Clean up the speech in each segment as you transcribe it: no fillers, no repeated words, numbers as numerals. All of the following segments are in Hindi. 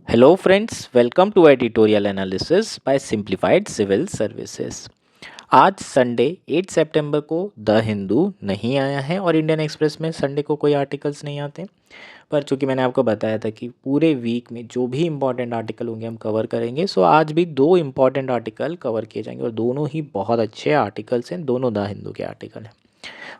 Hello friends, welcome to editorial analysis by Simplified Civil Services। आज संडे 8 सितंबर को द हिंदू नहीं आया है और इंडियन एक्सप्रेस में संडे को कोई आर्टिकल्स नहीं आते। पर चूंकि मैंने आपको बताया था कि पूरे वीक में जो भी इम्पोर्टेंट आर्टिकल होंगे हम कवर करेंगे, सो आज भी दो इम्पोर्टेंट आर्टिकल कवर किए जाएंगे और दोनों ही बहुत अच्छे आर्टिकल्स हैं, दोनों द हिंदू के आर्टिकल हैं।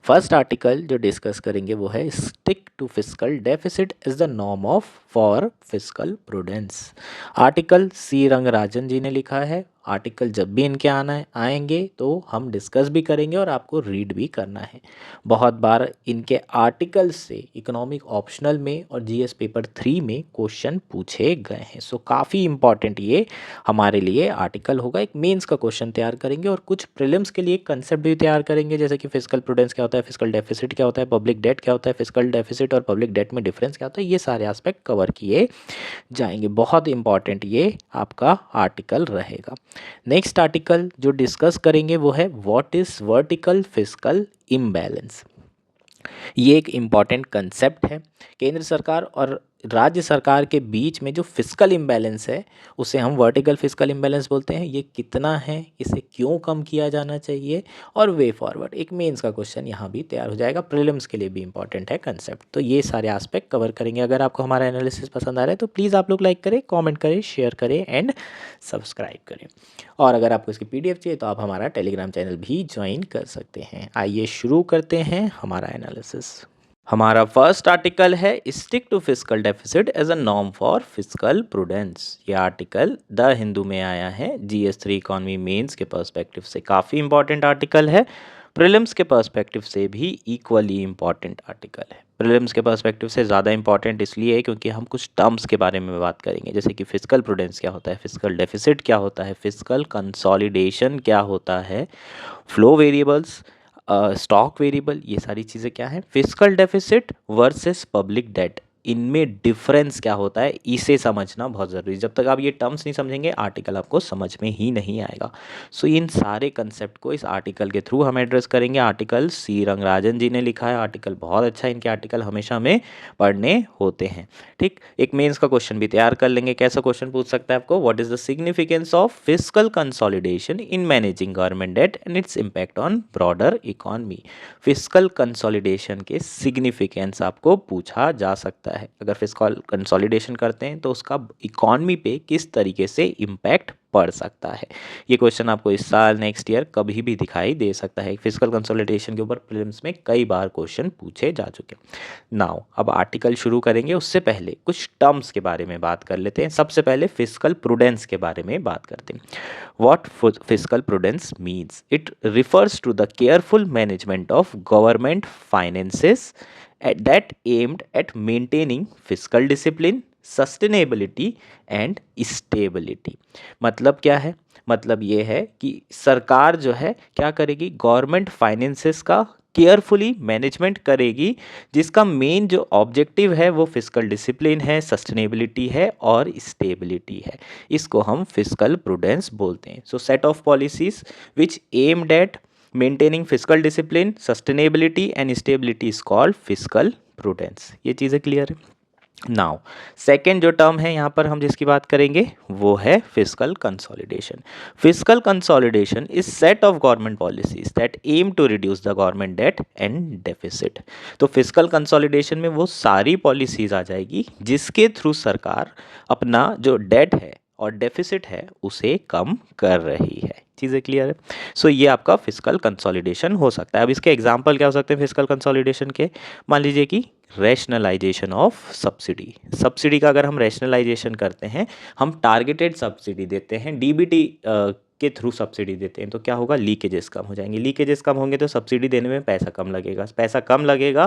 फर्स्ट आर्टिकल जो डिस्कस करेंगे वो है stick to fiscal deficit is the norm of for fiscal prudence. Article C Rangarajan ji ने लिखा है। आर्टिकल जब भी इनके आएंगे तो हम डिस्कस भी करेंगे और आपको रीड भी करना है। बहुत बार इनके आर्टिकल से इकोनॉमिक ऑप्शनल में और जीएस पेपर 3 में क्वेश्चन पूछे गए हैं। सो काफ़ी इंपॉर्टेंट ये हमारे लिए आर्टिकल होगा। एक मेंस का क्वेश्चन तैयार करेंगे और कुछ प्रीलिम्स के लिए कंसेप्ट भी तैयार करेंगे, जैसे कि फिस्कल प्रूडेंस क्या होता है, फिस्कल डेफिसिट क्या होता है, पब्लिक डेट क्या होता है, फिस्कल डेफिसिट और पब्लिक डेट में डिफरेंस क्या होता है। ये सारे एस्पेक्ट कवर किए जाएंगे। बहुत इंपॉर्टेंट ये आपका आर्टिकल रहेगा। नेक्स्ट आर्टिकल जो डिस्कस करेंगे वो है what is vertical fiscal imbalance. ये एक इम्पॉर्टेंट कंसेप्ट है। केंद्र सरकार और राज्य सरकार के बीच में जो फिस्कल इम्बैलेंस है उसे हम वर्टिकल फिस्कल इम्बैलेंस बोलते हैं। ये कितना है, इसे क्यों कम किया जाना चाहिए और वे फॉरवर्ड। एक मेंस का क्वेश्चन यहाँ भी तैयार हो जाएगा, प्रीलिम्स के लिए भी इंपॉर्टेंट है कंसेप्ट। तो ये सारे एस्पेक्ट कवर करेंगे। अगर आपको हमारा एनालिसिस पसंद आ रहा है तो प्लीज़ आप लोग लाइक करें, कॉमेंट करें, शेयर करें एंड सब्सक्राइब करें। और अगर आपको इसकी PDF चाहिए तो आप हमारा टेलीग्राम चैनल भी ज्वाइन कर सकते हैं। आइए शुरू करते हैं हमारा एनालिसिस। हमारा फर्स्ट आर्टिकल है stick to fiscal deficit as a norm for fiscal prudence. ये आर्टिकल द हिंदू में आया है। GS3 इकॉनमी मेंस के पर्सपेक्टिव से काफ़ी इंपॉर्टेंट आर्टिकल है। प्रीलिम्स के पर्सपेक्टिव से भी इक्वली इंपॉर्टेंट आर्टिकल है। प्रीलिम्स के पर्सपेक्टिव से ज़्यादा इंपॉर्टेंट इसलिए है क्योंकि हम कुछ टर्म्स के बारे में बात करेंगे, जैसे कि फिस्कल प्रूडेंस क्या होता है, फिस्कल डेफिसिट क्या होता है, फिस्कल कंसोलिडेशन क्या होता है, फ्लो वेरिएबल्स, स्टॉक वेरिएबल, ये सारी चीज़ें क्या है, fiscal deficit versus public debt, इनमें डिफरेंस क्या होता है, इसे समझना बहुत ज़रूरी है। जब तक आप ये टर्म्स नहीं समझेंगे आर्टिकल आपको समझ में ही नहीं आएगा। सो इन सारे कंसेप्ट को इस आर्टिकल के थ्रू हम एड्रेस करेंगे। आर्टिकल सी रंगराजन जी ने लिखा है। आर्टिकल बहुत अच्छा है, इनके आर्टिकल हमेशा हमें पढ़ने होते हैं। ठीक, एक मेंस का क्वेश्चन भी तैयार कर लेंगे। कैसा क्वेश्चन पूछ सकता है आपको, what is the significance of fiscal consolidation in managing government debt and its impact on broader economy. Fiscal consolidation के सिग्निफिकेंस आपको पूछा जा सकता है। अगर फिस्कल कंसोलिडेशन करते हैं तो उसका इकोनॉमी पे किस तरीके से इम्पैक्ट पड़ सकता है। ये क्वेश्चन आपको इस साल, नेक्स्ट ईयर कभी भी दिखाई दे सकता है। फिस्कल कंसोलिडेशन के ऊपर प्रीलिम्स में कई बार क्वेश्चन पूछे जा चुके हैं। नाउ अब आर्टिकल शुरू करेंगे, उससे पहले कुछ टर्म्स के बारे में बात कर लेते हैं। सबसे पहले फिस्कल प्रूडेंस के बारे में बात करते हैं। What fiscal prudence means? It refers to the careful management of government finances that aimed at maintaining fiscal discipline, sustainability and stability। मतलब क्या है? मतलब ये है कि सरकार जो है क्या करेगी, गवर्नमेंट फाइनेंसेस का केयरफुली मैनेजमेंट करेगी, जिसका मेन जो ऑब्जेक्टिव है वो फिस्कल डिसिप्लिन है, सस्टेनेबिलिटी है और स्टेबिलिटी है। इसको हम फिस्कल प्रूडेंस बोलते हैं। सो set of policies which aimed at maintaining fiscal discipline, sustainability and stability is called fiscal prudence. ये चीज़ें क्लियर है। नाउ सेकेंड जो टर्म है यहाँ पर हम जिसकी बात करेंगे वो है fiscal consolidation. Fiscal consolidation is set of government policies that aim to reduce the government debt and deficit. तो फिस्कल कंसोलिडेशन में वो सारी पॉलिसीज आ जाएगी जिसके थ्रू सरकार अपना जो डेट है और डेफिसिट है उसे कम कर रही है। चीज़ें क्लियर है। सो ये आपका फिस्कल कंसोलिडेशन हो सकता है। अब इसके एग्जाम्पल क्या हो सकते हैं फिस्कल कंसोलिडेशन के, मान लीजिए कि रैशनलाइजेशन ऑफ सब्सिडी। सब्सिडी का अगर हम रैशनलाइजेशन करते हैं, हम टारगेटेड सब्सिडी देते हैं, DBT के थ्रू सब्सिडी देते हैं, तो क्या होगा, लीकेजेस कम हो जाएंगे। लीकेजेस कम होंगे तो सब्सिडी देने में पैसा कम लगेगा। पैसा कम लगेगा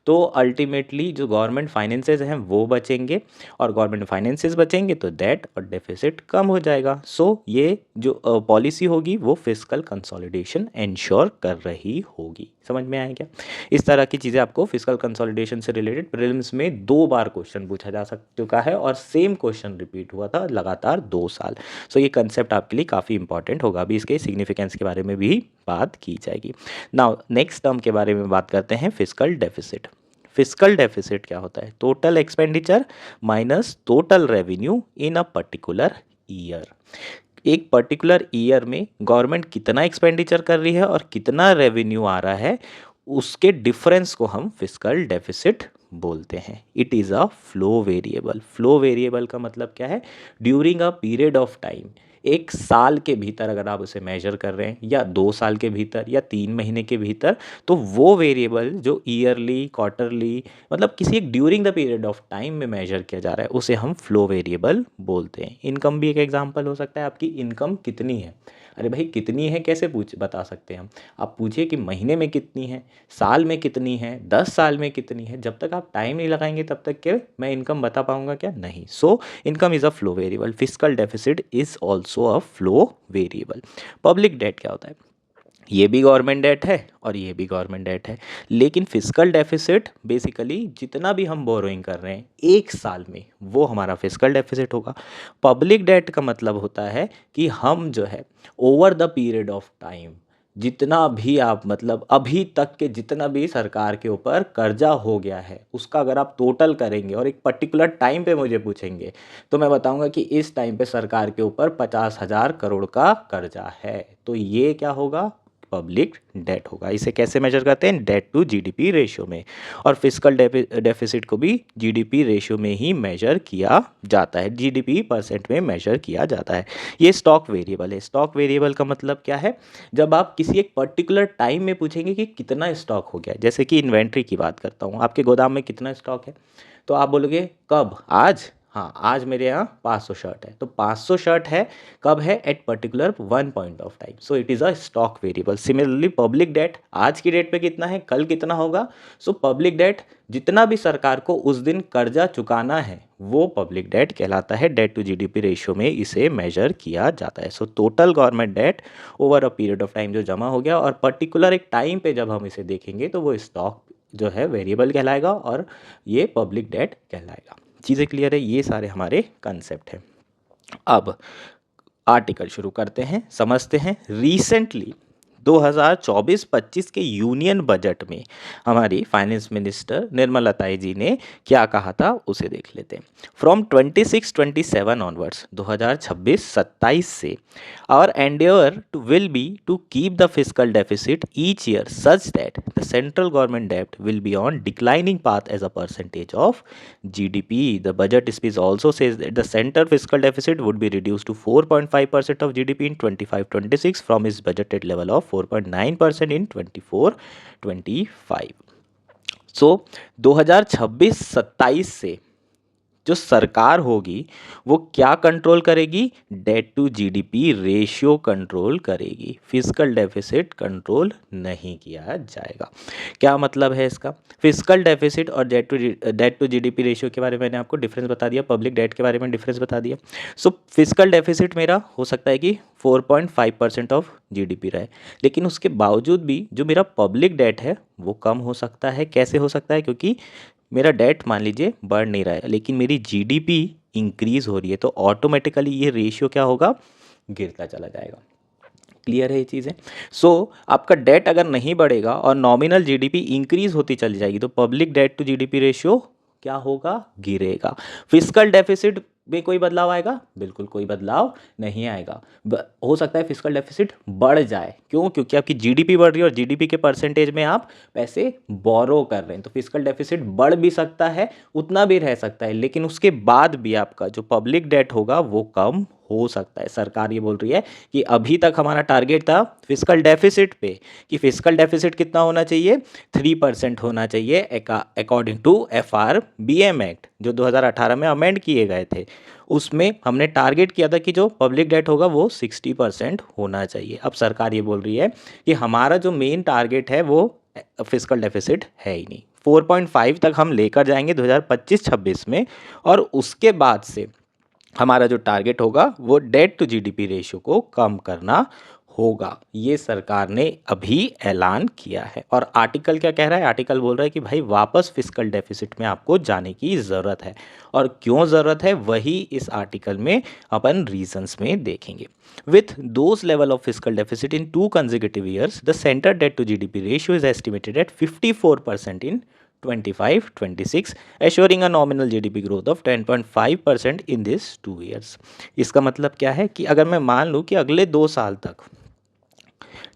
तो अल्टीमेटली जो गवर्नमेंट फाइनेंसेस हैं वो बचेंगे, और गवर्नमेंट फाइनेंसेस बचेंगे तो डेट और डेफिसिट कम हो जाएगा। सो ये जो पॉलिसी होगी वो फिस्कल कंसोलिडेशन इंश्योर कर रही होगी। समझ में आया क्या? इस तरह की चीज़ें आपको फिस्कल कंसोलिडेशन से रिलेटेड प्रीलिम्स में 2 बार क्वेश्चन पूछा जा चुका है और सेम क्वेश्चन रिपीट हुआ था लगातार 2 साल। सो ये कंसेप्ट आपके लिए काफ़ी इंपॉर्टेंट होगा। अभी इसके सिग्निफिकेंस के बारे में भी बात की जाएगी। नाउ नेक्स्ट टर्म के बारे में बात करते हैं, फिस्कल डेफिसिट। फिस्कल डेफिसिट क्या होता है? Total expenditure minus total revenue in a particular year. एक पर्टिकुलर ईयर में गवर्नमेंट कितना एक्सपेंडिचर कर रही है और कितना रेवेन्यू आ रहा है, उसके डिफरेंस को हम फिस्कल डेफिसिट बोलते हैं। It is a flow variable. Flow variable का मतलब क्या है? During a period of time, एक साल के भीतर अगर आप उसे मेजर कर रहे हैं या 2 साल के भीतर या 3 महीने के भीतर, तो वो वेरिएबल जो ईयरली, क्वार्टरली, मतलब किसी एक during the period of time में मेजर किया जा रहा है, उसे हम फ्लो वेरिएबल बोलते हैं। इनकम भी एक एग्जांपल हो सकता है। आपकी इनकम कितनी है? अरे भाई कितनी है कैसे बता सकते हैं हम? आप पूछिए कि महीने में कितनी है, साल में कितनी है, 10 साल में कितनी है। जब तक आप टाइम नहीं लगाएंगे तब तक के मैं इनकम बता पाऊंगा क्या? नहीं। So income is a flow variable. Fiscal deficit is also a flow variable. Public debt क्या होता है? ये भी गवर्नमेंट डेट है और ये भी गवर्नमेंट डेट है, लेकिन फिस्कल डेफिसिट बेसिकली जितना भी हम बोरोइंग कर रहे हैं एक साल में, वो हमारा फिस्कल डेफिसिट होगा। पब्लिक डेट का मतलब होता है कि हम जो है over the period of time, जितना भी आप मतलब अभी तक के जितना भी सरकार के ऊपर कर्जा हो गया है, उसका अगर आप टोटल करेंगे और एक पर्टिकुलर टाइम पे मुझे पूछेंगे, तो मैं बताऊंगा कि इस टाइम पे सरकार के ऊपर 50,000 करोड़ का कर्जा है, तो ये क्या होगा? पब्लिक डेट होगा। इसे कैसे मेजर करते हैं? डेट टू जीडीपी रेशियो में। और फिस्कल डेफिसिट को भी जीडीपी रेशियो में ही मेजर किया जाता है, जीडीपी परसेंट में मेजर किया जाता है। ये स्टॉक वेरिएबल है। स्टॉक वेरिएबल का मतलब क्या है? जब आप किसी एक पर्टिकुलर टाइम में पूछेंगे कि कितना स्टॉक हो गया, जैसे कि इन्वेंट्री की बात करता हूँ, आपके गोदाम में कितना स्टॉक है, तो आप बोलोगे कब? आज? हाँ, आज मेरे यहाँ 500 शर्ट है, तो 500 शर्ट है, कब है? At particular one point of time. So it is a stock variable. Similarly public debt, आज की डेट पे कितना है, कल कितना होगा? सो पब्लिक डेट, जितना भी सरकार को उस दिन कर्जा चुकाना है, वो पब्लिक डेट कहलाता है। डेट टू जीडीपी रेशियो में इसे मेजर किया जाता है। So total government debt over a period of time जो जमा हो गया, और पर्टिकुलर एक टाइम पे जब हम इसे देखेंगे तो वो स्टॉक जो है वेरिएबल कहलाएगा और ये पब्लिक डेट कहलाएगा। चीज़ें क्लियर है? ये सारे हमारे कंसेप्ट हैं। अब आर्टिकल शुरू करते हैं, समझते हैं। रिसेंटली 2024-25 के यूनियन बजट में हमारी फाइनेंस मिनिस्टर निर्मला ताई जी ने क्या कहा था, उसे देख लेते हैं। फ्रॉम 26-27 ऑनवर्ड्स, 2026-27 से, our endeavour to will be to keep the fiscal deficit each year such that the central government डेब्ट will be on declining path as a percentage of GDP. The budget speech also says that the center fiscal deficit would be reduced to 4.5% of GDP in 25-26 from its budgeted level of 4.9% in 24-25. So 2026-27 से जो सरकार होगी वो क्या कंट्रोल करेगी? Debt to GDP ratio control करेगी। फिस्कल डेफिसिट कंट्रोल नहीं किया जाएगा। क्या मतलब है इसका? फिस्कल डेफिसिट और डेट टू जीडीपी रेशियो के बारे में मैंने आपको डिफरेंस बता दिया, पब्लिक डेट के बारे में डिफरेंस बता दिया। सो फिस्कल डेफिसिट मेरा हो सकता है कि 4.5% ऑफ जीडीपी रहे, लेकिन उसके बावजूद भी जो मेरा पब्लिक डेट है वो कम हो सकता है। कैसे हो सकता है? क्योंकि मेरा डेट मान लीजिए बढ़ नहीं रहा है, लेकिन मेरी जीडीपी इंक्रीज हो रही है, तो ऑटोमेटिकली ये रेशियो क्या होगा? गिरता चला जाएगा। क्लियर है ये चीज़ें? सो आपका डेट अगर नहीं बढ़ेगा और नॉमिनल जीडीपी इंक्रीज होती चली जाएगी, तो public debt to GDP ratio क्या होगा? गिरेगा। फिस्कल डेफिसिट में कोई बदलाव आएगा? बिल्कुल कोई बदलाव नहीं आएगा। हो सकता है फिस्कल डेफिसिट बढ़ जाए। क्यों? क्योंकि आपकी जीडीपी बढ़ रही है और जीडीपी के परसेंटेज में आप पैसे बोरो कर रहे हैं, तो फिस्कल डेफिसिट बढ़ भी सकता है, उतना भी रह सकता है, लेकिन उसके बाद भी आपका जो पब्लिक डेट होगा वो कम हो सकता है। सरकार ये बोल रही है कि अभी तक हमारा टारगेट था फिस्कल डेफिसिट पे कि फिस्कल डेफिसिट कितना होना चाहिए? 3% होना चाहिए अकॉर्डिंग टू FRBM एक्ट जो 2018 में अमेंड किए गए थे। उसमें हमने टारगेट किया था कि जो पब्लिक डेट होगा वो 60% होना चाहिए। अब सरकार ये बोल रही है कि हमारा जो मेन टारगेट है वो फिस्कल डेफिसिट है ही नहीं, 4.5 तक हम लेकर जाएंगे 2025-26 में, और उसके बाद से हमारा जो टारगेट होगा वो डेट टू जीडीपी रेशियो को कम करना होगा। ये सरकार ने अभी ऐलान किया है। और आर्टिकल क्या कह रहा है? आर्टिकल बोल रहा है कि भाई वापस फिस्कल डेफिसिट में आपको जाने की ज़रूरत है, और क्यों ज़रूरत है वही इस आर्टिकल में अपन रीजंस में देखेंगे। With those level of fiscal deficit in 2 consecutive years, the center debt to GDP ratio is estimated at 54% in 25-26, assuring a nominal GDP growth of 10.5% in this 2 years। इसका मतलब क्या है कि अगर मैं मान लूँ कि अगले 2 साल तक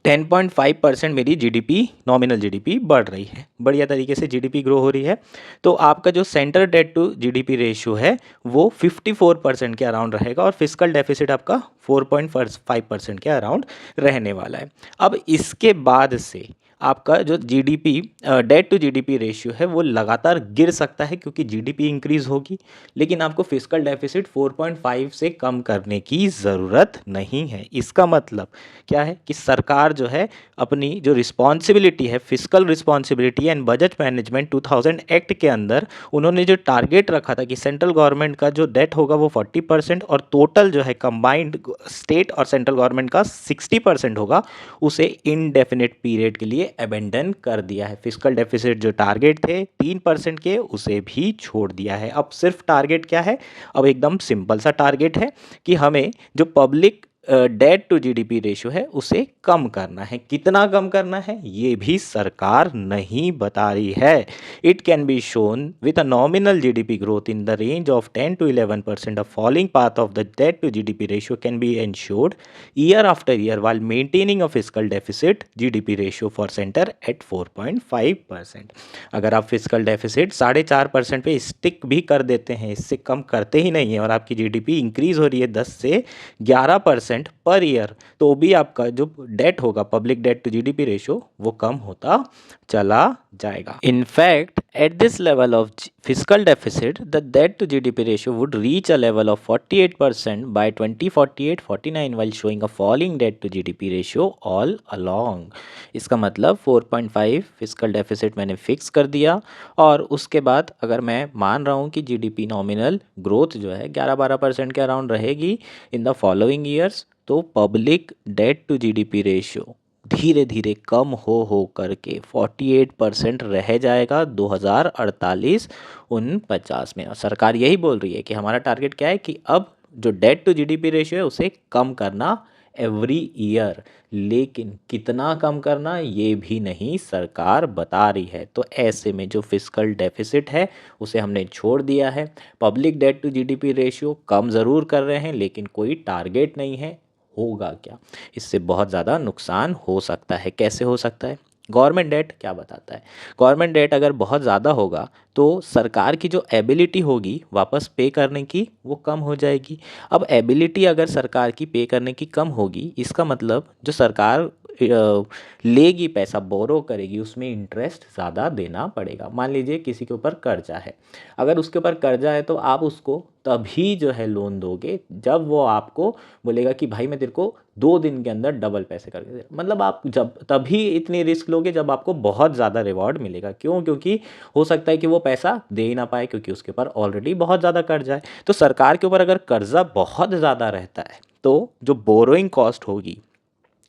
10.5% मेरी जीडीपी, नॉमिनल जीडीपी बढ़ रही है, बढ़िया तरीके से जीडीपी ग्रो हो रही है, तो आपका जो central debt to GDP ratio है वो 54% के अराउंड रहेगा और फिस्कल डेफिसिट आपका 4.5% के अराउंड रहने वाला है। अब इसके बाद से आपका जो GDP, debt to GDP ratio है वो लगातार गिर सकता है क्योंकि जीडीपी इंक्रीज होगी, लेकिन आपको फिस्कल डेफिसिट 4.5 से कम करने की ज़रूरत नहीं है। इसका मतलब क्या है कि सरकार जो है अपनी जो रिस्पॉन्सिबिलिटी है, fiscal responsibility and budget management 2000 act के अंदर उन्होंने जो टारगेट रखा था कि सेंट्रल गवर्नमेंट का जो डेट होगा वो 40% और टोटल जो है कंबाइंड स्टेट और सेंट्रल गवर्नमेंट का 60% होगा, उसे इनडेफिनेट पीरियड के लिए अबेंडन कर दिया है। फिस्कल डेफिसिट जो टारगेट थे 3% के, उसे भी छोड़ दिया है। अब सिर्फ टारगेट क्या है, अब एकदम सिंपल सा टारगेट है कि हमें जो public debt to GDP ratio है उसे कम करना है। कितना कम करना है ये भी सरकार नहीं बता रही है। It can be shown with a nominal GDP growth in the range of 10 to 11%। A falling path of the debt to GDP ratio can be ensured year after year while maintaining a fiscal deficit GDP ratio for center at 4.5%। अगर आप फिस्कल डेफिसिट 4.5% पे स्टिक भी कर देते हैं, इससे कम करते ही नहीं है, और आपकी जीडीपी इंक्रीज हो रही है 10 से 11% पर ईयर, तो भी आपका जो डेट होगा, public debt to GDP ratio, वो कम होता चला जाएगा। In fact at this level of fiscal deficit the debt to GDP ratio would reach a level of 48% by 2048-49 while showing a falling debt to GDP ratio all along। इसका मतलब 4.5 फिस्कल डेफिसिट मैंने फिक्स कर दिया, और उसके बाद अगर मैं मान रहा हूँ कि जीडीपी नॉमिनल ग्रोथ जो है 11-12% के अराउंड रहेगी इन द फॉलोइंग ईयर्स, तो public debt to GDP ratio धीरे धीरे कम हो करके 48% रह जाएगा 2048-49 में। और सरकार यही बोल रही है कि हमारा टारगेट क्या है कि अब जो डेट टू जीडीपी रेशियो है उसे कम करना एवरी ईयर, लेकिन कितना कम करना ये भी नहीं सरकार बता रही है। तो ऐसे में जो फिस्कल डेफिसिट है उसे हमने छोड़ दिया है, public debt to GDP ratio कम ज़रूर कर रहे हैं, लेकिन कोई टारगेट नहीं है। होगा क्या, इससे बहुत ज़्यादा नुकसान हो सकता है। कैसे हो सकता है, गवर्नमेंट डेट क्या बताता है, गवर्नमेंट डेट अगर बहुत ज़्यादा होगा तो सरकार की जो एबिलिटी होगी वापस पे करने की वो कम हो जाएगी। अब एबिलिटी अगर सरकार की पे करने की कम होगी, इसका मतलब जो सरकार लेगी पैसा, बोरो करेगी, उसमें इंटरेस्ट ज़्यादा देना पड़ेगा। मान लीजिए किसी के ऊपर कर्जा है, अगर उसके ऊपर कर्जा है तो आप उसको तभी जो है लोन दोगे जब वो आपको बोलेगा कि भाई मैं तेरे को 2 दिन के अंदर डबल पैसे करके दे, मतलब आप जब तभी इतनी रिस्क लोगे जब आपको बहुत ज़्यादा रिवॉर्ड मिलेगा। क्यों, क्योंकि हो सकता है कि वो पैसा दे ही ना पाए क्योंकि उसके ऊपर ऑलरेडी बहुत ज़्यादा कर्जा है। तो सरकार के ऊपर अगर कर्जा बहुत ज़्यादा रहता है तो जो बोरोइंग कॉस्ट होगी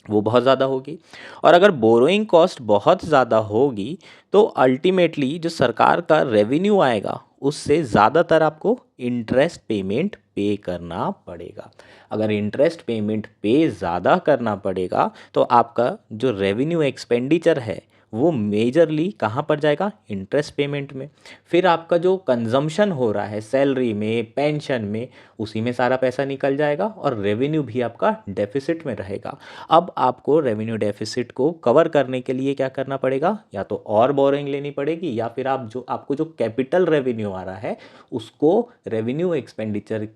वो बहुत ज़्यादा होगी, और अगर बोरोइंग कॉस्ट बहुत ज़्यादा होगी तो अल्टीमेटली जो सरकार का रेवेन्यू आएगा उससे ज़्यादातर आपको इंटरेस्ट पेमेंट पे करना पड़ेगा। अगर इंटरेस्ट पेमेंट पे ज़्यादा करना पड़ेगा तो आपका जो रेवेन्यू एक्सपेंडिचर है वो मेजरली कहाँ पर जाएगा, इंटरेस्ट पेमेंट में। फिर आपका जो कंजम्पशन हो रहा है सैलरी में, पेंशन में, उसी में सारा पैसा निकल जाएगा और रेवेन्यू भी आपका डेफिसिट में रहेगा। अब आपको रेवेन्यू डेफिसिट को कवर करने के लिए क्या करना पड़ेगा, या तो और बोरिंग लेनी पड़ेगी, या फिर आपको जो कैपिटल रेवेन्यू आ रहा है उसको रेवेन्यू एक्सपेंडिचर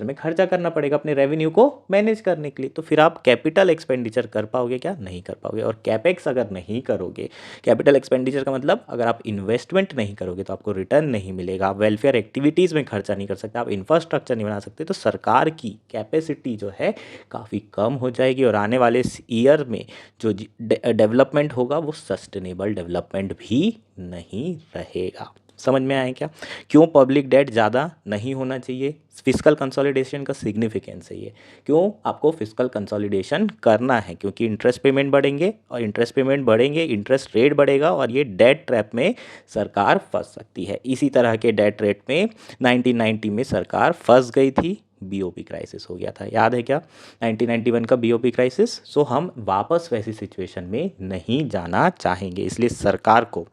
में खर्चा करना पड़ेगा अपने रेवेन्यू को मैनेज करने के लिए। तो फिर आप कैपिटल एक्सपेंडिचर कर पाओगे क्या, नहीं कर पाओगे। और कैपेक्स अगर नहीं करोगे, कैपिटल एक्सपेंडिचर का मतलब अगर आप इन्वेस्टमेंट नहीं करोगे तो आपको रिटर्न नहीं मिलेगा, आप वेलफेयर एक्टिविटीज़ में खर्चा नहीं कर सकते, आप इंफ्रास्ट्रक्चर नहीं बना सकते, तो सरकार की कैपेसिटी जो है काफ़ी कम हो जाएगी और आने वाले ईयर में जो डेवलपमेंट होगा वो सस्टेनेबल डेवलपमेंट भी नहीं रहेगा। समझ में आए क्या, क्यों पब्लिक डेट ज़्यादा नहीं होना चाहिए, फिस्कल कंसोलिडेशन का सिग्निफिकेंस है ये। क्यों आपको फिस्कल कंसोलिडेशन करना है, क्योंकि इंटरेस्ट पेमेंट बढ़ेंगे, और इंटरेस्ट पेमेंट बढ़ेंगे इंटरेस्ट रेट बढ़ेगा और ये डेट ट्रैप में सरकार फंस सकती है। इसी तरह के डेट रेट में 1990 में सरकार फंस गई थी, बीओपी क्राइसिस हो गया था, याद है क्या 1991 का बीओपी क्राइसिस। सो हम वापस वैसी सिचुएशन में नहीं जाना चाहेंगे, इसलिए सरकार को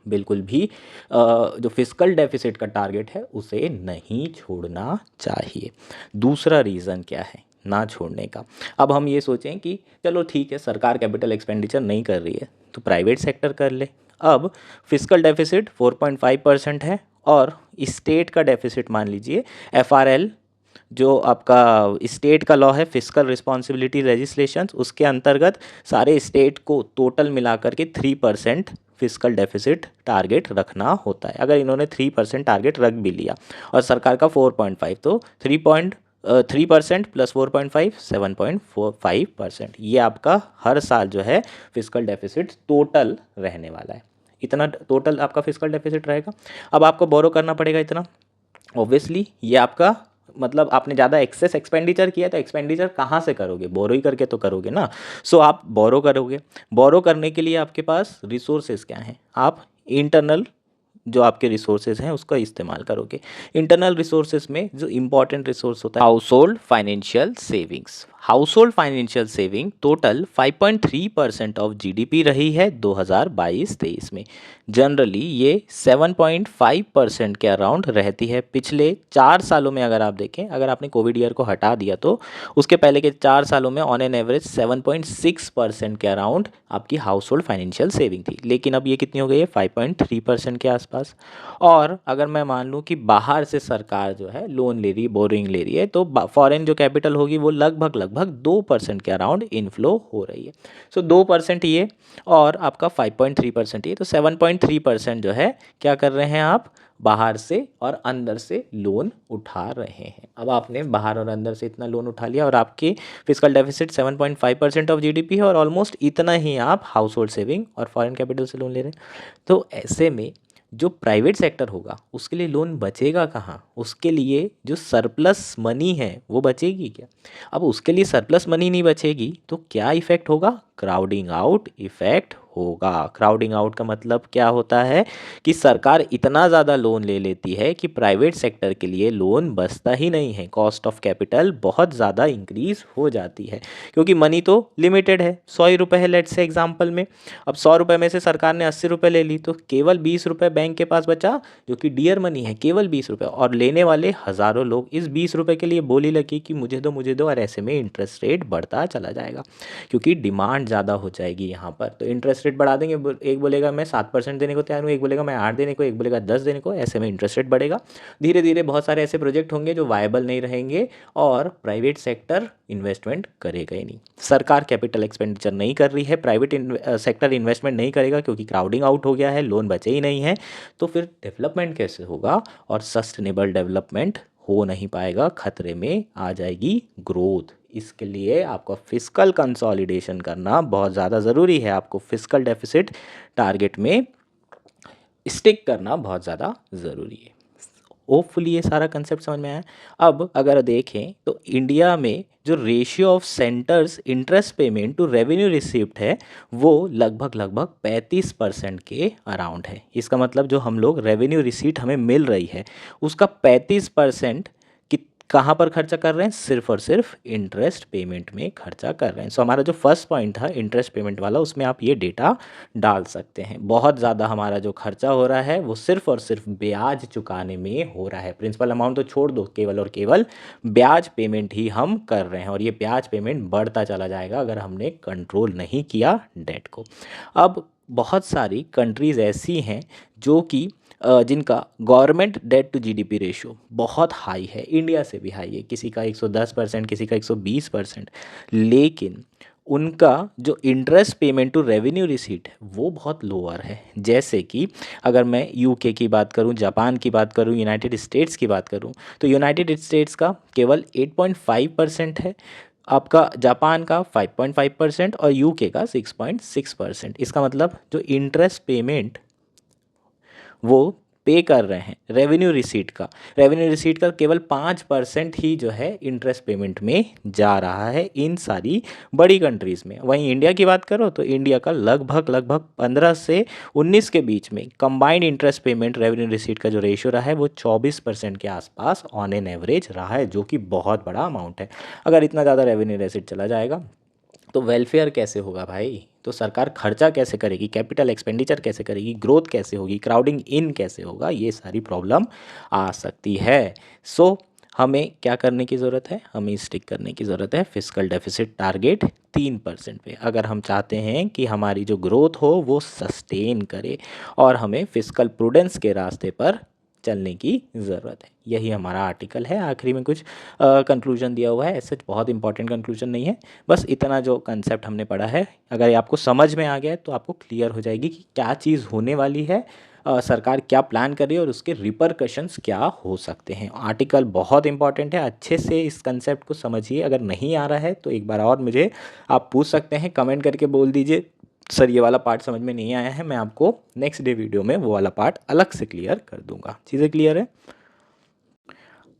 बिल्कुल भी जो फिस्कल डेफिसिट का टारगेट है उसे नहीं छोड़ना चाहिए। दूसरा रीज़न क्या है ना छोड़ने का? अब हम ये सोचें कि चलो ठीक है, सरकार कैपिटल एक्सपेंडिचर नहीं कर रही है तो प्राइवेट सेक्टर कर ले। अब फिस्कल डेफिसिट 4.5% है और स्टेट का डेफिसिट मान लीजिए FRL, जो आपका स्टेट का लॉ है फिस्कल रिस्पॉन्सिबिलिटी लेजिस्लेशन, उसके अंतर्गत सारे स्टेट को टोटल मिलाकर के 3% फिस्कल डेफिसिट टारगेट रखना होता है। अगर इन्होंने 3% टारगेट रख भी लिया और सरकार का 4.5, तो 3% प्लस 4.5 7.45%, ये आपका हर साल जो है फिस्कल डेफिसिट टोटल रहने वाला है। इतना टोटल आपका फिस्कल डेफिसिट रहेगा। अब आपको बोरो करना पड़ेगा इतना, ऑब्वियसली ये आपका मतलब आपने ज़्यादा एक्सेस एक्सपेंडिचर किया तो एक्सपेंडिचर कहाँ से करोगे? बोरो ही करके तो करोगे ना। सो आप बोरो करोगे। बोरो करने के लिए आपके पास रिसोर्सेज क्या हैं? आप इंटरनल जो आपके रिसोर्सेज हैं उसका इस्तेमाल करोगे। इंटरनल रिसोर्सेज में जो इंपॉर्टेंट रिसोर्स होता है house hold financial savings. House hold financial saving total 5.3% of GDP रही है 2022-23 में। जनरली ये 7.5% के अराउंड रहती है। पिछले 4 सालों में अगर आप देखें, अगर आपने कोविड ईयर को हटा दिया तो उसके पहले के 4 सालों में ऑन एन एवरेज 7.6% के अराउंड आपकी हाउस होल्ड फाइनेंशियल सेविंग थी। लेकिन अब ये कितनी हो गई है? 5.3% के आसपास। और अगर मैं मान लूँ कि बाहर से सरकार जो है लोन ले रही है, बोरिंग ले रही है, तो फॉरेन जो कैपिटल होगी वो लगभग 2% के अराउंड इनफ्लो हो रही है। सो 2% ये और आपका 5.3% ये, तो 7.3% जो है क्या कर रहे हैं आप? बाहर से और अंदर से लोन उठा रहे हैं। अब आपने बाहर और अंदर से इतना लोन उठा लिया और आपकी फिस्कल डेफिसिट 7.5% ऑफ GDP है और ऑलमोस्ट इतना ही आप हाउस होल्ड सेविंग और फॉरेन कैपिटल से लोन ले रहे हैं। तो ऐसे में जो प्राइवेट सेक्टर होगा उसके लिए लोन बचेगा कहाँ? उसके लिए जो सरप्लस मनी है वो बचेगी क्या? अब उसके लिए सरप्लस मनी नहीं बचेगी तो क्या इफेक्ट होगा? क्राउडिंग आउट इफेक्ट होगा। क्राउडिंग आउट का मतलब क्या होता है कि सरकार इतना ज़्यादा लोन ले लेती है कि प्राइवेट सेक्टर के लिए लोन बचता ही नहीं है। कॉस्ट ऑफ कैपिटल बहुत ज़्यादा इंक्रीज हो जाती है क्योंकि मनी तो लिमिटेड है। 100 रुपये है लेट्स से एग्जाम्पल में। अब 100 रुपये में से सरकार ने 80 रुपये ले ली तो केवल 20 रुपये बैंक के पास बचा, जो कि डियर मनी है, केवल 20 रुपये। और लेने वाले हज़ारों लोग इस 20 रुपये के लिए बोली लगी कि मुझे दो, और ऐसे में इंटरेस्ट रेट बढ़ता चला जाएगा क्योंकि डिमांड ज़्यादा हो जाएगी यहाँ पर। तो इंटरेस्ट रेट बढ़ा देंगे। एक बोलेगा मैं 7% देने को तैयार हूँ, एक बोलेगा मैं 8 देने को, एक बोलेगा 10 देने को। ऐसे में इंटरेस्ट रेट बढ़ेगा। धीरे धीरे बहुत सारे ऐसे प्रोजेक्ट होंगे जो वायबल नहीं रहेंगे और प्राइवेट सेक्टर इन्वेस्टमेंट करेगा ही नहीं। सरकार कैपिटल एक्सपेंडिचर नहीं कर रही है, प्राइवेट सेक्टर इन्वेस्टमेंट नहीं करेगा क्योंकि क्राउडिंग आउट हो गया है, लोन बचे ही नहीं है। तो फिर डेवलपमेंट कैसे होगा? और सस्टेनेबल डेवलपमेंट हो नहीं पाएगा, खतरे में आ जाएगी ग्रोथ। इसके लिए आपका फिस्कल कंसोलिडेशन करना बहुत ज़्यादा ज़रूरी है। आपको फिस्कल डेफिसिट टारगेट में स्टिक करना बहुत ज़्यादा ज़रूरी है। होपफुली ये सारा कंसेप्ट समझ में आया। अब अगर देखें तो इंडिया में जो ratio of centre's interest payment to revenue received है वो लगभग 35% के अराउंड है। इसका मतलब जो हम लोग रेवेन्यू रिसीट हमें मिल रही है उसका 35% कहाँ पर खर्चा कर रहे हैं? सिर्फ और सिर्फ इंटरेस्ट पेमेंट में खर्चा कर रहे हैं। सो हमारा जो फर्स्ट पॉइंट था इंटरेस्ट पेमेंट वाला, उसमें आप ये डेटा डाल सकते हैं। बहुत ज़्यादा हमारा जो खर्चा हो रहा है वो सिर्फ और सिर्फ ब्याज चुकाने में हो रहा है। प्रिंसिपल अमाउंट तो छोड़ दो, केवल और केवल ब्याज पेमेंट ही हम कर रहे हैं और ये ब्याज पेमेंट बढ़ता चला जाएगा अगर हमने कंट्रोल नहीं किया डेट को। अब बहुत सारी कंट्रीज़ ऐसी हैं जो कि जिनका government debt to GDP ratio बहुत हाई है, इंडिया से भी हाई है। किसी का 110%, किसी का 120%। लेकिन उनका जो interest payment to revenue receipt है वो बहुत लोअर है। जैसे कि अगर मैं UK की बात करूं, जापान की बात करूं, यूनाइटेड स्टेट्स की बात करूं, तो यूनाइटेड स्टेट्स का केवल 8.5% है, आपका जापान का 5.5% और UK का 6.6%। इसका मतलब जो इंटरेस्ट पेमेंट वो पे कर रहे हैं रेवेन्यू रिसीट का केवल 5% ही जो है इंटरेस्ट पेमेंट में जा रहा है इन सारी बड़ी कंट्रीज़ में। वहीं इंडिया की बात करो तो इंडिया का लगभग 15 से 19 के बीच में combined interest payment revenue receipt का जो रेशियो रहा है वो 24% के आसपास ऑन एन एवरेज रहा है, जो कि बहुत बड़ा अमाउंट है। अगर इतना ज़्यादा रेवेन्यू रिसीट चला जाएगा तो वेलफेयर कैसे होगा भाई? तो सरकार खर्चा कैसे करेगी, कैपिटल एक्सपेंडिचर कैसे करेगी, ग्रोथ कैसे होगी, क्राउडिंग इन कैसे होगा, ये सारी प्रॉब्लम आ सकती है। सो हमें क्या करने की ज़रूरत है, हमें स्टिक करने की ज़रूरत है फिस्कल डेफिसिट टारगेट 3% पे, अगर हम चाहते हैं कि हमारी जो ग्रोथ हो वो सस्टेन करे और हमें फिस्कल प्रूडेंस के रास्ते पर चलने की ज़रूरत है। यही हमारा आर्टिकल है। आखिरी में कुछ कंक्लूजन दिया हुआ है, ऐसे बहुत इंपॉर्टेंट कंक्लूजन नहीं है, बस इतना जो कंसेप्ट हमने पढ़ा है अगर ये आपको समझ में आ गया है तो आपको क्लियर हो जाएगी कि क्या चीज़ होने वाली है, सरकार क्या प्लान कर रही है और उसके रिपरकशंस क्या हो सकते हैं। आर्टिकल बहुत इंपॉर्टेंट है, अच्छे से इस कंसेप्ट को समझिए। अगर नहीं आ रहा है तो एक बार और मुझे आप पूछ सकते हैं, कमेंट करके बोल दीजिए सर ये वाला पार्ट समझ में नहीं आया है, मैं आपको नेक्स्ट डे वीडियो में वो वाला पार्ट अलग से क्लियर कर दूंगा। चीज़ें क्लियर है।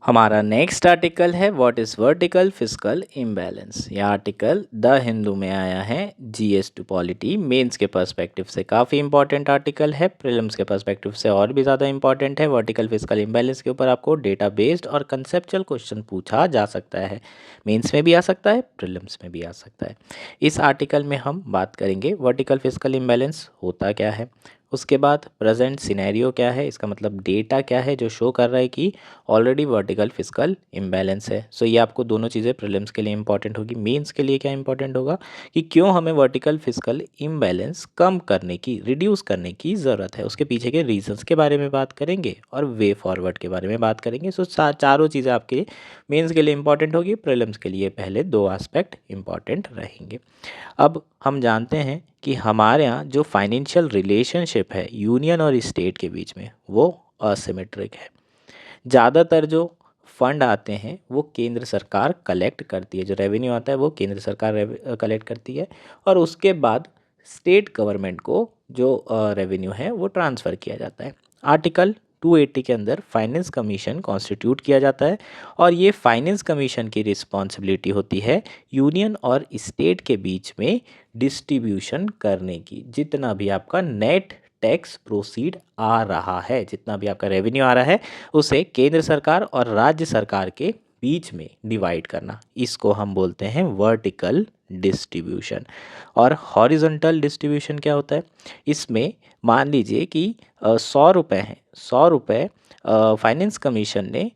हमारा नेक्स्ट आर्टिकल है what is vertical fiscal imbalance. यह आर्टिकल द हिंदू में आया है। जीएस टू पॉलिटी मेंस के पर्सपेक्टिव से काफ़ी इंपॉर्टेंट आर्टिकल है, प्रीलिम्स के पर्सपेक्टिव से और भी ज़्यादा इंपॉर्टेंट है। वर्टिकल फिस्कल इम्बैलेंस के ऊपर आपको डेटा बेस्ड और कंसेप्चुअल क्वेश्चन पूछा जा सकता है, मेंस में भी आ सकता है, प्रीलिम्स में भी आ सकता है। इस आर्टिकल में हम बात करेंगे वर्टिकल फिस्कल इम्बैलेंस होता क्या है, उसके बाद प्रेजेंट सिनेरियो क्या है, इसका मतलब डेटा क्या है जो शो कर रहा है कि ऑलरेडी वर्टिकल फिस्कल इम्बैलेंस है। सो ये आपको दोनों चीज़ें प्रीलिम्स के लिए इंपॉर्टेंट होगी। मेंस के लिए क्या इंपॉर्टेंट होगा कि क्यों हमें वर्टिकल फिस्कल इम्बैलेंस कम करने की, रिड्यूस करने की ज़रूरत है, उसके पीछे के रीजंस के बारे में बात करेंगे और वे फॉरवर्ड के बारे में बात करेंगे। सो चारों चीज़ें आपके मेंस के लिए इंपॉर्टेंट होगी, प्रीलिम्स के लिए पहले दो आस्पेक्ट इंपॉर्टेंट रहेंगे। अब हम जानते हैं कि हमारे यहाँ जो फाइनेंशियल रिलेशनशिप है यूनियन और स्टेट के बीच में वो असिमेट्रिक है। ज़्यादातर जो फंड आते हैं वो केंद्र सरकार कलेक्ट करती है, जो रेवेन्यू आता है वो केंद्र सरकार कलेक्ट करती है और उसके बाद स्टेट गवर्नमेंट को जो रेवेन्यू है वो ट्रांसफ़र किया जाता है। आर्टिकल 280 के अंदर फाइनेंस कमीशन कॉन्स्टिट्यूट किया जाता है और ये फाइनेंस कमीशन की रिस्पॉन्सिबिलिटी होती है यूनियन और स्टेट के बीच में डिस्ट्रीब्यूशन करने की। जितना भी आपका नेट टैक्स प्रोसीड आ रहा है, जितना भी आपका रेवेन्यू आ रहा है उसे केंद्र सरकार और राज्य सरकार के बीच में डिवाइड करना, इसको हम बोलते हैं वर्टिकल डिस्ट्रीब्यूशन। और हॉरिजॉन्टल डिस्ट्रीब्यूशन क्या होता है, इसमें मान लीजिए कि 100 रुपये हैं, 100 रुपये फाइनेंस कमीशन ने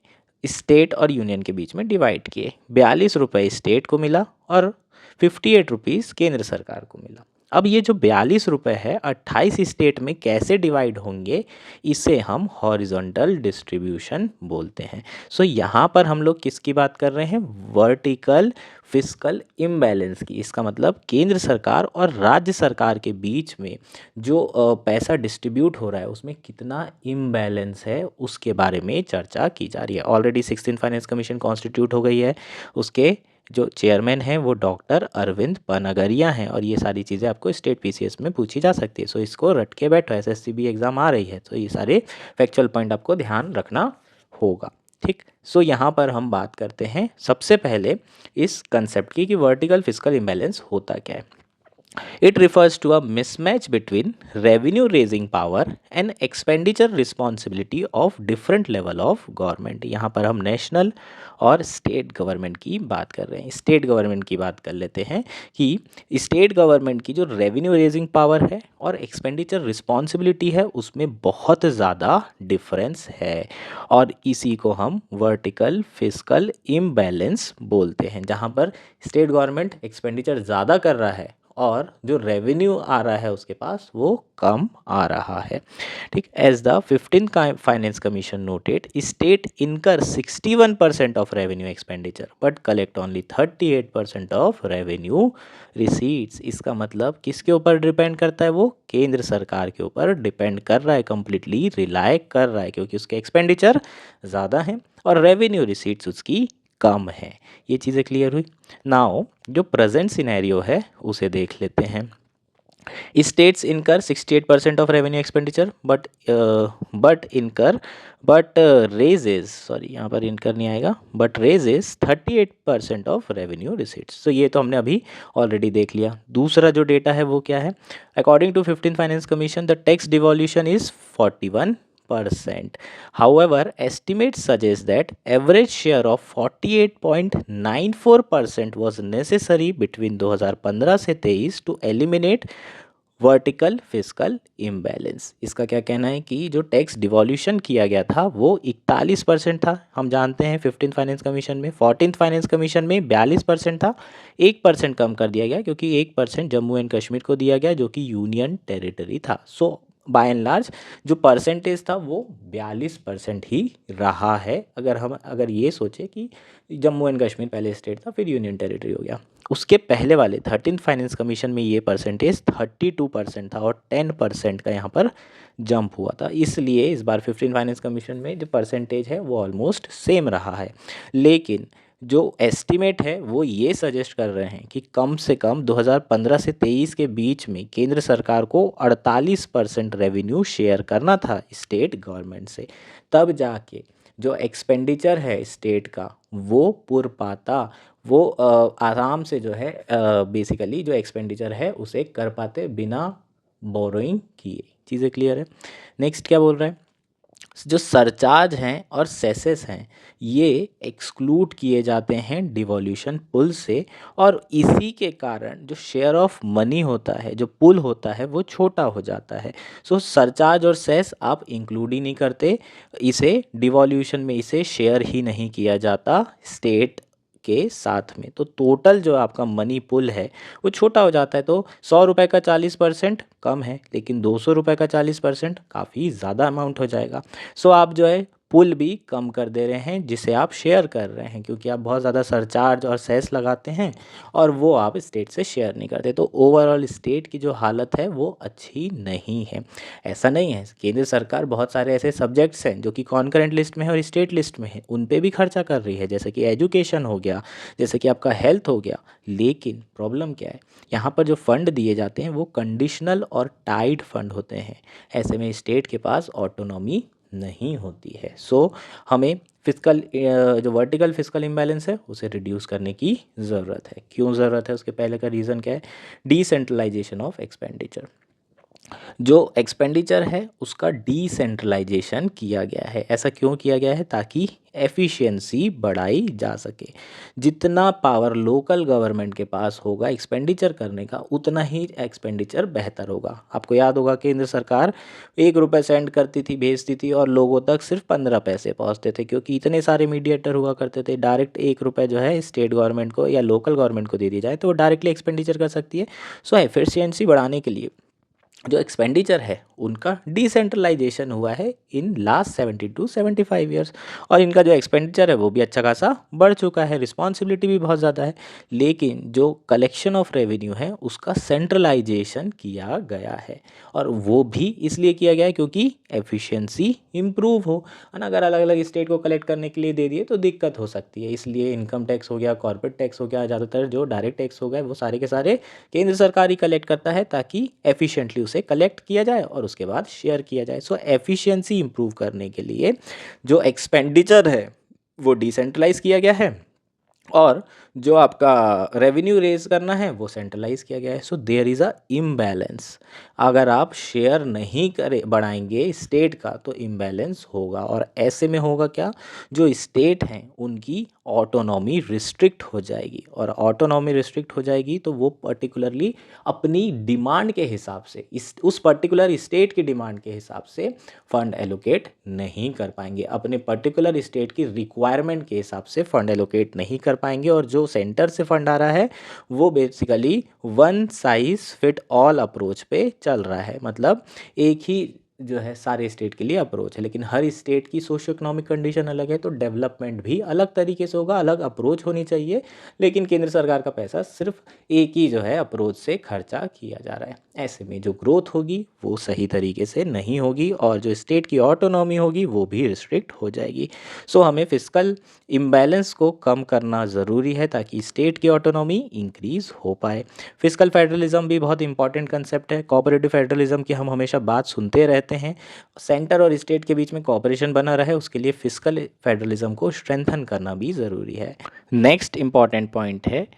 स्टेट और यूनियन के बीच में डिवाइड किए, 42 रुपये स्टेट को मिला और 58 रुपीज़ केंद्र सरकार को मिला। अब ये जो 42 रुपये है 28 स्टेट में कैसे डिवाइड होंगे, इसे हम हॉरिजॉन्टल डिस्ट्रीब्यूशन बोलते हैं। सो यहाँ पर हम लोग किसकी बात कर रहे हैं, वर्टिकल फिस्कल इम्बैलेंस की। इसका मतलब केंद्र सरकार और राज्य सरकार के बीच में जो पैसा डिस्ट्रीब्यूट हो रहा है उसमें कितना इम्बैलेंस है उसके बारे में चर्चा की जा रही है। ऑलरेडी 16 फाइनेंस कमीशन कॉन्स्टिट्यूट हो गई है, उसके जो चेयरमैन हैं वो डॉक्टर अरविंद पनगरिया हैं और ये सारी चीज़ें आपको स्टेट पीसीएस में पूछी जा सकती है। सो इसको रट के बैठो, एसएससीबी एग्ज़ाम आ रही है तो ये सारे फैक्चुअल पॉइंट आपको ध्यान रखना होगा। ठीक, सो यहाँ पर हम बात करते हैं सबसे पहले इस कंसेप्ट की कि वर्टिकल फिस्कल इम्बैलेंस होता क्या है। It refers to a mismatch between revenue raising power and expenditure responsibility of different level of government। यहाँ पर हम नेशनल और स्टेट गवर्नमेंट की बात कर रहे हैं। स्टेट गवर्नमेंट की बात कर लेते हैं कि स्टेट गवर्नमेंट की जो रेवेन्यू रेजिंग पावर है और एक्सपेंडिचर रिस्पॉन्सिबिलिटी है उसमें बहुत ज़्यादा डिफरेंस है और इसी को हम वर्टिकल फिस्कल इम्बैलेंस बोलते हैं, जहाँ पर स्टेट गवर्नमेंट एक्सपेंडिचर ज़्यादा कर रहा है और जो रेवेन्यू आ रहा है उसके पास वो कम आ रहा है। ठीक, as the 15th finance commission noted, state incur 61% of revenue expenditure but collect only 38% of revenue receipts. इसका मतलब किसके ऊपर डिपेंड करता है, वो केंद्र सरकार के ऊपर डिपेंड कर रहा है, कंप्लीटली रिलाई कर रहा है क्योंकि उसके एक्सपेंडिचर ज़्यादा हैं और रेवेन्यू रिसीट्स उसकी कम है। ये चीज़ें क्लियर हुई। नाउ जो प्रेजेंट सिनेरियो है उसे देख लेते हैं। स्टेट्स इनकर 68% of revenue expenditure but raises, sorry यहाँ पर इनकर नहीं आएगा, but raises 38% of revenue receipts. तो ये तो हमने अभी ऑलरेडी देख लिया। दूसरा जो डेटा है वो क्या है, according to 15 finance commission the tax devolution is 41%। 4%. However, estimates suggest that average share of 48.94% was necessary between 2015 से 23 to eliminate vertical fiscal imbalance. इसका क्या कहना है कि जो टैक्स डिवॉल्यूशन किया गया था वो 41% था, हम जानते हैं 15th फाइनेंस कमीशन में। 14th फाइनेंस कमीशन में 42% था, 1% कम कर दिया गया क्योंकि 1% जम्मू एंड कश्मीर को दिया गया जो कि यूनियन टेरिटरी था। सो बाय एंड लार्ज जो परसेंटेज था वो 42% ही रहा है। अगर ये सोचे कि जम्मू एंड कश्मीर पहले स्टेट था फिर यूनियन टेरिटरी हो गया। उसके पहले वाले 13th फाइनेंस कमीशन में ये परसेंटेज 32% था और 10% का यहाँ पर जंप हुआ था। इसलिए इस बार 15th फाइनेंस कमीशन में जो परसेंटेज है वो ऑलमोस्ट सेम रहा है। लेकिन जो एस्टिमेट है वो ये सजेस्ट कर रहे हैं कि कम से कम 2015 से 23 के बीच में केंद्र सरकार को 48% रेवेन्यू शेयर करना था स्टेट गवर्नमेंट से, तब जाके जो एक्सपेंडिचर है स्टेट का वो पुर पाता, वो आराम से जो है बेसिकली जो एक्सपेंडिचर है उसे कर पाते बिना बोरोइंग किए। चीज़ें क्लियर है। नेक्स्ट क्या बोल रहा है, जो सरचार्ज हैं और सेसेस हैं ये एक्सक्लूड किए जाते हैं डिवॉल्यूशन पुल से, और इसी के कारण जो शेयर ऑफ मनी होता है, जो पुल होता है वो छोटा हो जाता है। सो सरचार्ज और सेस आप इंक्लूड ही नहीं करते, इसे डिवॉल्यूशन में इसे शेयर ही नहीं किया जाता स्टेट के साथ में। तो टोटल जो आपका मनी पुल है वो छोटा हो जाता है। तो 100 रुपये का 40% कम है, लेकिन 200 रुपये का 40% काफ़ी ज़्यादा अमाउंट हो जाएगा। सो आप जो है पुल भी कम कर दे रहे हैं जिसे आप शेयर कर रहे हैं, क्योंकि आप बहुत ज़्यादा सरचार्ज और सेस लगाते हैं और वो आप स्टेट से शेयर नहीं करते। तो ओवरऑल स्टेट की जो हालत है वो अच्छी नहीं है। ऐसा नहीं है, केंद्र सरकार बहुत सारे ऐसे सब्जेक्ट्स हैं जो कि कॉन्करेंट लिस्ट में है और स्टेट लिस्ट में है, उन पे भी खर्चा कर रही है, जैसे कि एजुकेशन हो गया, जैसे कि आपका हेल्थ हो गया। लेकिन प्रॉब्लम क्या है, यहाँ पर जो फंड दिए जाते हैं वो कंडीशनल और टाइट फंड होते हैं। ऐसे में स्टेट के पास ऑटोनॉमी नहीं होती है। सो हमें फिजिकल जो वर्टिकल फिजिकल इम्बैलेंस है उसे रिड्यूस करने की ज़रूरत है। क्यों ज़रूरत है, उसके पहले का रीज़न क्या है, डिसेंट्रलाइजेशन ऑफ एक्सपेंडिचर। जो एक्सपेंडिचर है उसका डिसेंट्रलाइजेशन किया गया है। ऐसा क्यों किया गया है, ताकि एफिशिएंसी बढ़ाई जा सके। जितना पावर लोकल गवर्नमेंट के पास होगा एक्सपेंडिचर करने का, उतना ही एक्सपेंडिचर बेहतर होगा। आपको याद होगा केंद्र सरकार 1 रुपये सेंड करती थी, भेजती थी, और लोगों तक सिर्फ 15 पैसे पहुंचते थे, क्योंकि इतने सारे मीडिएटर हुआ करते थे। डायरेक्ट 1 रुपये जो है स्टेट गवर्नमेंट को या लोकल गवर्नमेंट को दे दी जाए तो वो डायरेक्टली एक्सपेंडिचर कर सकती है। सो एफिशिएंसी बढ़ाने के लिए जो एक्सपेंडिचर है उनका डिसेंट्रलाइजेशन हुआ है इन लास्ट 70 to 75 ईयर्स, और इनका जो एक्सपेंडिचर है वो भी अच्छा खासा बढ़ चुका है, रिस्पॉन्सिबिलिटी भी बहुत ज़्यादा है। लेकिन जो कलेक्शन ऑफ रेवेन्यू है उसका सेंट्रलाइजेशन किया गया है, और वो भी इसलिए किया गया है क्योंकि एफिशिएंसी इम्प्रूव हो। और अगर अलग अलग स्टेट को कलेक्ट करने के लिए दे दिए तो दिक्कत हो सकती है। इसलिए इनकम टैक्स हो गया, कॉर्पोरेट टैक्स हो गया, ज़्यादातर जो डायरेक्ट टैक्स हो गए वो सारे के सारे केंद्र सरकार ही कलेक्ट करता है, ताकि एफिशिएंटली उसे कलेक्ट किया जाए और उसके बाद शेयर किया जाए। सो एफिशिएंसी इंप्रूव करने के लिए जो एक्सपेंडिचर है वो डिसेंट्रलाइज किया गया है, और जो आपका रेवेन्यू रेज करना है वो सेंट्रलाइज किया गया है। So there is a imbalance. अगर आप शेयर नहीं करे बढ़ाएंगे स्टेट का तो इम्बैलेंस होगा, और ऐसे में होगा क्या, जो स्टेट हैं उनकी ऑटोनॉमी रिस्ट्रिक्ट हो जाएगी, और ऑटोनॉमी रिस्ट्रिक्ट हो जाएगी तो वो पर्टिकुलरली अपनी डिमांड के हिसाब से उस पर्टिकुलर स्टेट की डिमांड के हिसाब से फंड एलोकेट नहीं कर पाएंगे, अपने पर्टिकुलर स्टेट की रिक्वायरमेंट के हिसाब से फंड एलोकेट नहीं कर पाएंगे। और जो सेंटर से फंड आ रहा है वो basically one size fit all approach पे चल रहा है, मतलब एक ही जो है सारे स्टेट के लिए अप्रोच है, लेकिन हर स्टेट की सोशो इकोनॉमिक कंडीशन अलग है, तो डेवलपमेंट भी अलग तरीके से होगा, अलग अप्रोच होनी चाहिए। लेकिन केंद्र सरकार का पैसा सिर्फ एक ही जो है अप्रोच से खर्चा किया जा रहा है। ऐसे में जो ग्रोथ होगी वो सही तरीके से नहीं होगी, और जो स्टेट की ऑटोनॉमी होगी वो भी रिस्ट्रिक्ट हो जाएगी। सो हमें फिस्कल इम्बैलेंस को कम करना ज़रूरी है ताकि स्टेट की ऑटोनॉमी इंक्रीज़ हो पाए। फिस्कल फेडरलिज्म भी बहुत इंपॉर्टेंट कंसेप्ट है। कोऑपरेटिव फेडरलिज्म की हम हमेशा बात सुनते रहते हैं। सेंटर और स्टेट के बीच में कोऑपरेशन बना रहे उसके लिए फिस्कल फेडरलिज्म को स्ट्रेंथन करना भी ज़रूरी है। नेक्स्ट इंपॉर्टेंट पॉइंट है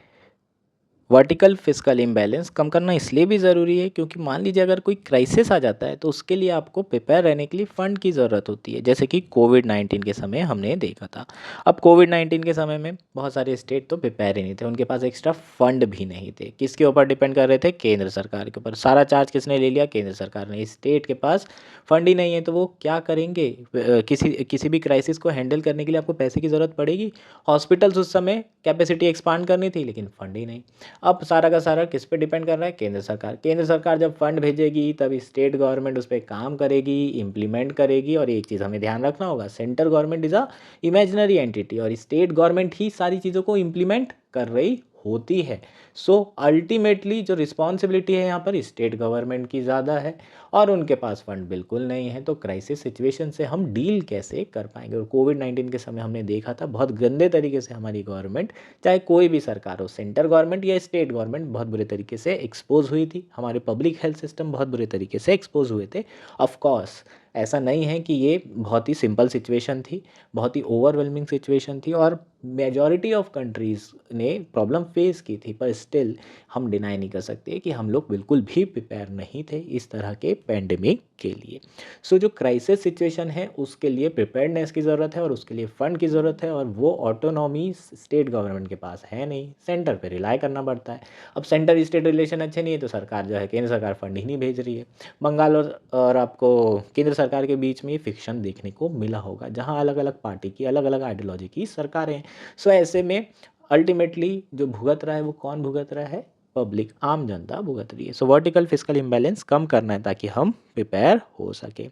वर्टिकल फिस्कल इम्बैलेंस कम करना इसलिए भी ज़रूरी है क्योंकि मान लीजिए अगर कोई क्राइसिस आ जाता है तो उसके लिए आपको प्रिपेयर रहने के लिए फ़ंड की ज़रूरत होती है, जैसे कि कोविड-19 के समय हमने देखा था। अब कोविड-19 के समय में बहुत सारे स्टेट तो प्रिपेयर ही नहीं थे, उनके पास एक्स्ट्रा फंड भी नहीं थे। किसके ऊपर डिपेंड कर रहे थे? केंद्र सरकार के ऊपर। सारा चार्ज किसने ले लिया? केंद्र सरकार ने। स्टेट के पास फंड ही नहीं है तो वो क्या करेंगे? किसी भी क्राइसिस को हैंडल करने के लिए आपको पैसे की ज़रूरत पड़ेगी। हॉस्पिटल्स उस समय कैपेसिटी एक्सपांड करनी थी लेकिन फंड ही नहीं। अब सारा का सारा किस पे डिपेंड कर रहा है? केंद्र सरकार। केंद्र सरकार जब फंड भेजेगी तब स्टेट गवर्नमेंट उस पर काम करेगी, इम्प्लीमेंट करेगी। और एक चीज़ हमें ध्यान रखना होगा, central government is a imaginary entity और स्टेट गवर्नमेंट ही सारी चीज़ों को इम्प्लीमेंट कर रही होती है। सो अल्टीमेटली जो रिस्पॉन्सिबिलिटी है यहाँ पर स्टेट गवर्नमेंट की ज़्यादा है और उनके पास फंड बिल्कुल नहीं है। तो क्राइसिस सिचुएशन से हम डील कैसे कर पाएंगे? और कोविड-19 के समय हमने देखा था बहुत गंदे तरीके से हमारी गवर्नमेंट, चाहे कोई भी सरकार हो, सेंट्रल गवर्नमेंट या स्टेट गवर्नमेंट, बहुत बुरे तरीके से एक्सपोज हुई थी। हमारे पब्लिक हेल्थ सिस्टम बहुत बुरे तरीके से एक्सपोज हुए थे। ऑफ कोर्स ऐसा नहीं है कि ये बहुत ही सिंपल सिचुएशन थी, बहुत ही ओवरवेलमिंग सिचुएशन थी और मेजॉरिटी ऑफ कंट्रीज़ ने प्रॉब्लम फेस की थी, पर स्टिल हम डिनाई नहीं कर सकते कि हम लोग बिल्कुल भी प्रिपेयर नहीं थे इस तरह के पैंडेमिक के लिए। सो जो क्राइसिस सिचुएशन है उसके लिए प्रिपेयर्डनेस की ज़रूरत है और उसके लिए फ़ंड की ज़रूरत है और वो ऑटोनॉमी स्टेट गवर्नमेंट के पास है नहीं, सेंटर पे रिलाई करना पड़ता है। अब सेंटर स्टेट रिलेशन अच्छे नहीं है तो सरकार जो है, केंद्र सरकार फंड ही नहीं भेज रही है। बंगाल और आपको केंद्र सरकार के बीच में ये फिक्शन देखने को मिला होगा, जहाँ अलग अलग पार्टी की अलग अलग आइडियोलॉजी की सरकारें हैं। सो ऐसे में अल्टीमेटली जो भुगत रहा है वो कौन भुगत रहा है? पब्लिक, आम जनता भुगत रही है। सो वर्टिकल फिस्कल इम्बैलेंस कम करना है ताकि हम प्रिपेयर हो सके।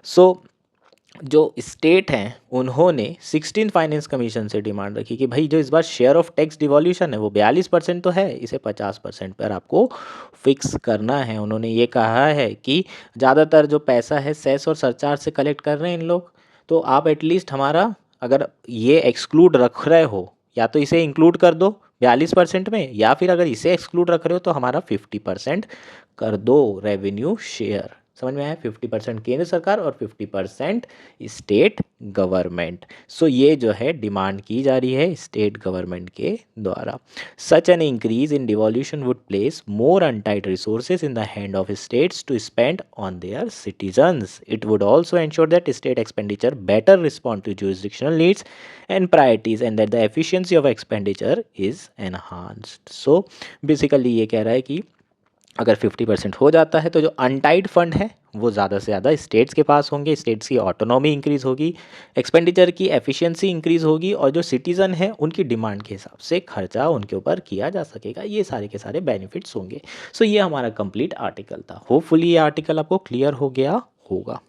सो जो स्टेट हैं उन्होंने 16 फाइनेंस कमीशन से डिमांड रखी कि भाई जो इस बार शेयर ऑफ टैक्स डिवॉल्यूशन है वो 42% तो है, इसे 50% पर आपको फिक्स करना है। उन्होंने ये कहा है कि ज़्यादातर जो पैसा है सेस और सरचार्ज से कलेक्ट कर रहे हैं इन लोग, तो आप एटलीस्ट हमारा अगर ये एक्सक्लूड रख रहे हो या तो इसे इंक्लूड कर दो 42% में, या फिर अगर इसे एक्सक्लूड रख रहे हो तो हमारा 50% कर दो रेवेन्यू शेयर। समझ में आया? 50% केंद्र सरकार और 50% स्टेट गवर्नमेंट। सो ये जो है डिमांड की जा रही है स्टेट गवर्नमेंट के द्वारा। Such an increase in devolution would place more untied resources in the hand of states to spend on their citizens. It would also ensure that state expenditure better respond to jurisdictional needs and priorities and that the efficiency of expenditure is enhanced. So basically ये कह रहा है कि अगर 50% हो जाता है तो जो अनटाइड फंड है वो ज़्यादा से ज़्यादा स्टेट्स के पास होंगे, स्टेट्स की ऑटोनॉमी इंक्रीज़ होगी, एक्सपेंडिचर की एफिशिएंसी इंक्रीज़ होगी और जो सिटीज़न है उनकी डिमांड के हिसाब से खर्चा उनके ऊपर किया जा सकेगा। ये सारे के सारे बेनिफिट्स होंगे। सो ये हमारा कंप्लीट आर्टिकल था। होपफुली ये आर्टिकल आपको क्लियर हो गया होगा।